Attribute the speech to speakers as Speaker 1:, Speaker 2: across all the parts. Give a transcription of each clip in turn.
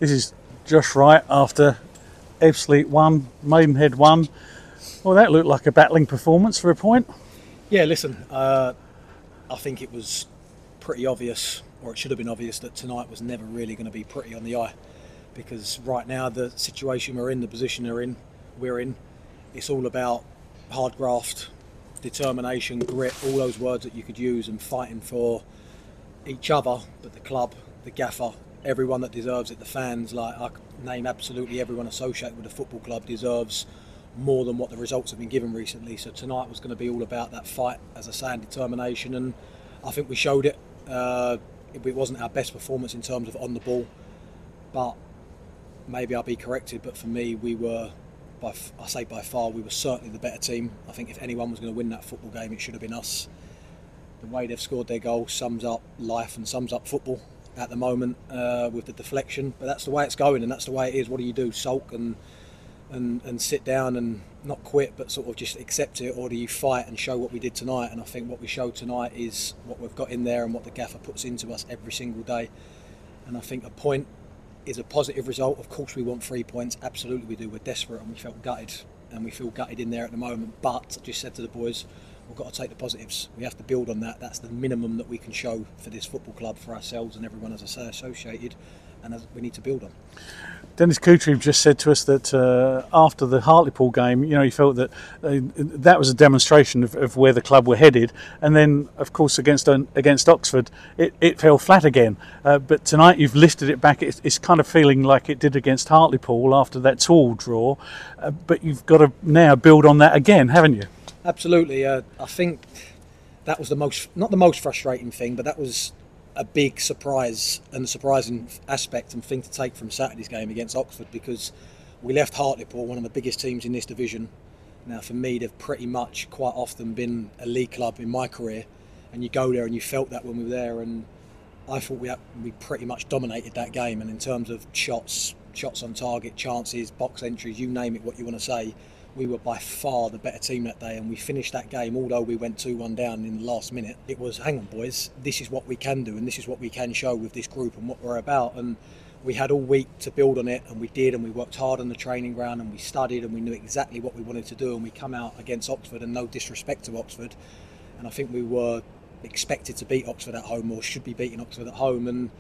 Speaker 1: This is Josh Wright after Ebbsfleet 1, Maidenhead 1. Well, that looked like a battling performance for a point.
Speaker 2: Yeah, listen, I think it was pretty obvious, or it should have been obvious, that tonight was never really going to be pretty on the eye, because right now the situation we're in, the position we're in, it's all about hard graft, determination, grit, all those words that you could use, and fighting for each other, but the club, the gaffer, everyone that deserves it, the fans, like I name absolutely everyone associated with the football club deserves more than what the results have been given recently. So tonight was going to be all about that fight, as I say, and determination, and I think we showed it. It wasn't our best performance in terms of on the ball, but maybe I'll be corrected, but for me we were, by far, we were certainly the better team. I think if anyone was going to win that football game, it should have been us. The way they've scored their goal sums up life and sums up football at the moment, with the deflection, but that's the way it's going and that's the way it is. What do? Sulk and sit down and not quit, but sort of just accept it, or do you fight and show what we did tonight? And I think what we showed tonight is what we've got in there and what the gaffer puts into us every single day. And I think a point is a positive result. Of course we want 3 points, absolutely we do. We're desperate and we felt gutted, and we feel gutted in there at the moment, but I just said to the boys, we've got to take the positives. We have to build on that. That's the minimum that we can show for this football club, for ourselves and everyone, as I say, associated, and we need to build on.
Speaker 1: Dennis Coutry just said to us that after the Hartlepool game, you know, he felt that that was a demonstration of where the club were headed, and then, of course, against Oxford, it fell flat again. But tonight you've lifted it back. It's kind of feeling like it did against Hartlepool after that tall draw, but you've got to now build on that again, haven't you?
Speaker 2: Absolutely. I think that was not the most frustrating thing, but that was a big surprise and a surprising aspect and thing to take from Saturday's game against Oxford, because we left Hartlepool, one of the biggest teams in this division. Now for me, they've pretty much quite often been a league club in my career, and you go there and you felt that when we were there, and I thought we pretty much dominated that game. And in terms of shots on target, chances, box entries, you name it, what you want to say, we were by far the better team that day, and we finished that game, although we went 2-1 down in the last minute. It was, hang on boys, this is what we can do and this is what we can show with this group and what we're about. And we had all week to build on it, and we did, and we worked hard on the training ground, and we studied, and we knew exactly what we wanted to do, and we come out against Oxford, and no disrespect to Oxford, and I think we were expected to beat Oxford at home, or should be beating Oxford at home, and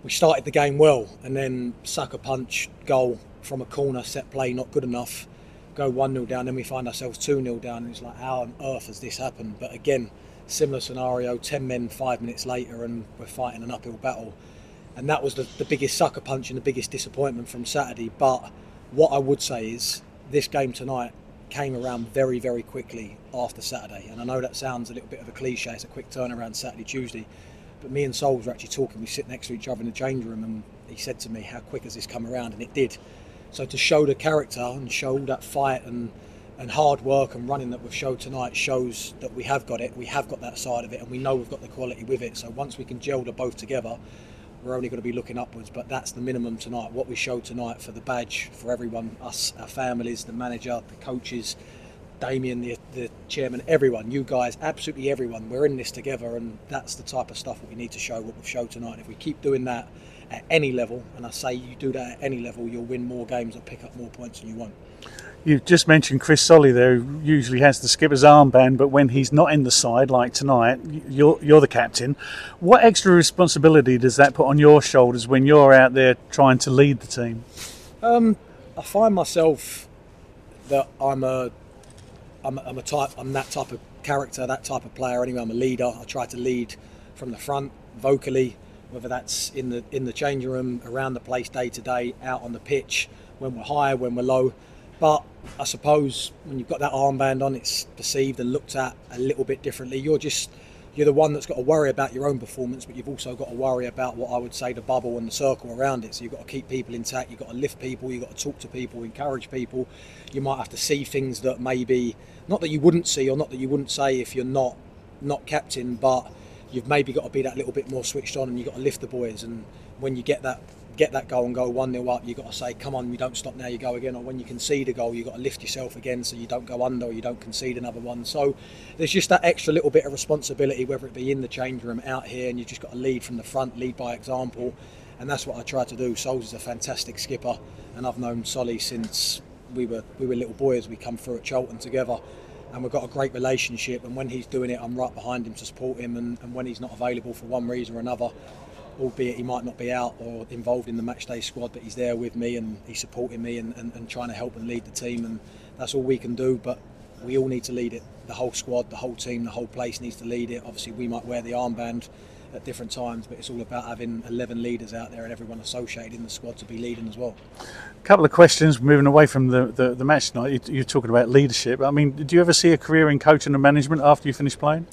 Speaker 2: we started the game well, and then sucker punch, goal from a corner, set play, not good enough, go 1-0 down, then we find ourselves 2-0 down, and it's like, how on earth has this happened? But again, similar scenario, 10 men 5 minutes later, and we're fighting an uphill battle. And that was the biggest sucker punch and the biggest disappointment from Saturday. But what I would say is this game tonight came around very, very quickly after Saturday. And I know that sounds a little bit of a cliche, it's a quick turnaround Saturday, Tuesday, but me and Souls were actually talking, we sit next to each other in the change room, and he said to me, how quick has this come around? And it did. So to show the character and show that fight and hard work and running that we've showed tonight shows that we have got it, we have got that side of it, and we know we've got the quality with it. So once we can gel the both together, we're only going to be looking upwards. But that's the minimum tonight, what we showed tonight, for the badge, for everyone, us, our families, the manager, the coaches, Damien, the chairman, everyone, you guys, absolutely everyone. We're in this together, and that's the type of stuff that we need to show, what we've showed tonight. If we keep doing that at any level, and I say you do that at any level, you'll win more games or pick up more points than you won't.
Speaker 1: You've just mentioned Chris Solly there, who usually has the skipper's armband, but when he's not in the side, like tonight, you're the captain. What extra responsibility does that put on your shoulders when you're out there trying to lead the team?
Speaker 2: I find myself that I'm that type of character, that type of player. Anyway, I'm a leader. I try to lead from the front, vocally, whether that's in the changing room, around the place, day to day, out on the pitch, when we're high, when we're low. But I suppose when you've got that armband on, it's perceived and looked at a little bit differently. You're the one that's got to worry about your own performance, but you've also got to worry about what I would say the bubble and the circle around it. So you've got to keep people intact, you've got to lift people, you've got to talk to people, encourage people. You might have to see things that maybe, not that you wouldn't see or not that you wouldn't say if you're not captain, but you've maybe got to be that little bit more switched on, and you've got to lift the boys. And when you get that goal and go 1-0 up, you've got to say, come on, you don't stop now, you go again. Or when you concede a goal, you've got to lift yourself again so you don't go under or you don't concede another one. So there's just that extra little bit of responsibility, whether it be in the change room, out here, and you've just got to lead from the front, lead by example. and that's what I try to do. Sols is a fantastic skipper, and I've known Solly since we were little boys. We come through at Charlton together, and we've got a great relationship. And when he's doing it, I'm right behind him to support him. And when he's not available for one reason or another, albeit he might not be out or involved in the matchday squad, but he's there with me and he's supporting me and trying to help and lead the team. And that's all we can do. But we all need to lead it. The whole squad, the whole team, the whole place needs to lead it. Obviously, we might wear the armband at different times, but it's all about having 11 leaders out there and everyone associated in the squad to be leading as well.
Speaker 1: A couple of questions moving away from the match tonight. You're talking about leadership. I mean, did you ever see a career in coaching and management after you finished playing?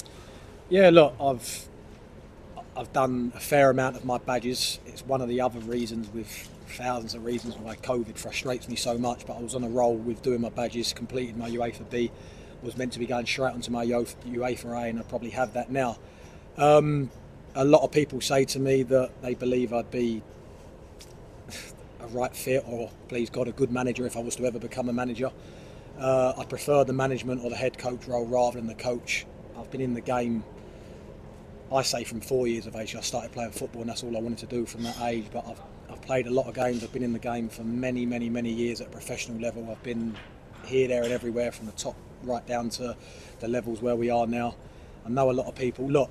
Speaker 2: Yeah, look, I've done a fair amount of my badges. It's one of the other reasons, with thousands of reasons, why COVID frustrates me so much, but I was on a roll with doing my badges, completed my UEFA B, was meant to be going straight onto my UEFA A, and I probably have that now. A lot of people say to me that they believe I'd be a right fit, or please God, a good manager if I was to ever become a manager. I prefer the management or the head coach role rather than the coach. I've been in the game, I say, from 4 years of age. I started playing football and that's all I wanted to do from that age, but I've played a lot of games. I've been in the game for many years at a professional level. I've been here, there and everywhere, from the top right down to the levels where we are now. I know a lot of people. Look,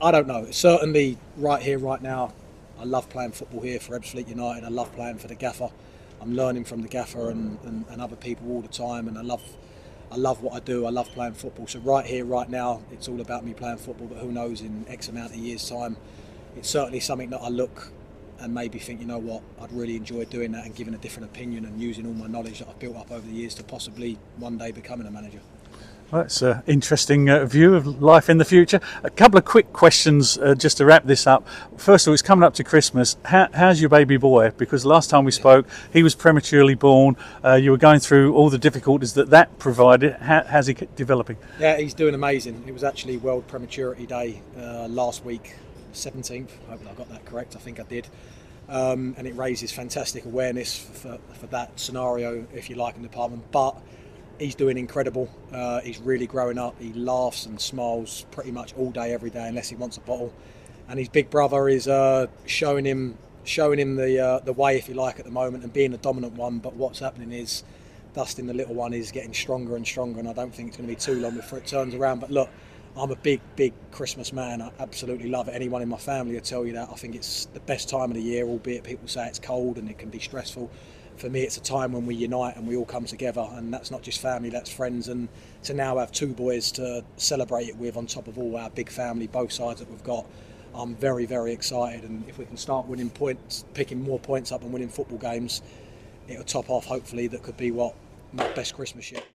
Speaker 2: I don't know, certainly right here, right now, I love playing football here for Ebbsfleet United. I love playing for the gaffer. I'm learning from the gaffer and other people all the time, and I love what I do. I love playing football. So right here, right now, it's all about me playing football, but who knows, in X amount of years' time, it's certainly something that I look and maybe think, you know what, I'd really enjoy doing that and giving a different opinion and using all my knowledge that I've built up over the years to possibly one day becoming a manager.
Speaker 1: Well, that's an interesting view of life in the future. A couple of quick questions just to wrap this up. First of all, it's coming up to Christmas. How's your baby boy? Because last time we spoke, he was prematurely born. You were going through all the difficulties that provided. How's he developing?
Speaker 2: Yeah, he's doing amazing. It was actually World Prematurity Day last week, 17th. I hope I got that correct. I think I did. And it raises fantastic awareness for that scenario, if you like, in the department. But he's doing incredible. He's really growing up. He laughs and smiles pretty much all day, every day, unless he wants a bottle. And his big brother is showing him the way, if you like, at the moment, and being the dominant one. But what's happening is Dustin, the little one, is getting stronger and stronger, and I don't think it's going to be too long before it turns around. But look, I'm a big Christmas man. I absolutely love it. Anyone in my family will tell you that. I think it's the best time of the year, albeit people say it's cold and it can be stressful. For me, it's a time when we unite and we all come together, and that's not just family, that's friends. And to now have two boys to celebrate it with, on top of all our big family, both sides that we've got, I'm very excited. And if we can start winning points, picking more points up and winning football games, it'll top off, hopefully. That could be what my best Christmas yet.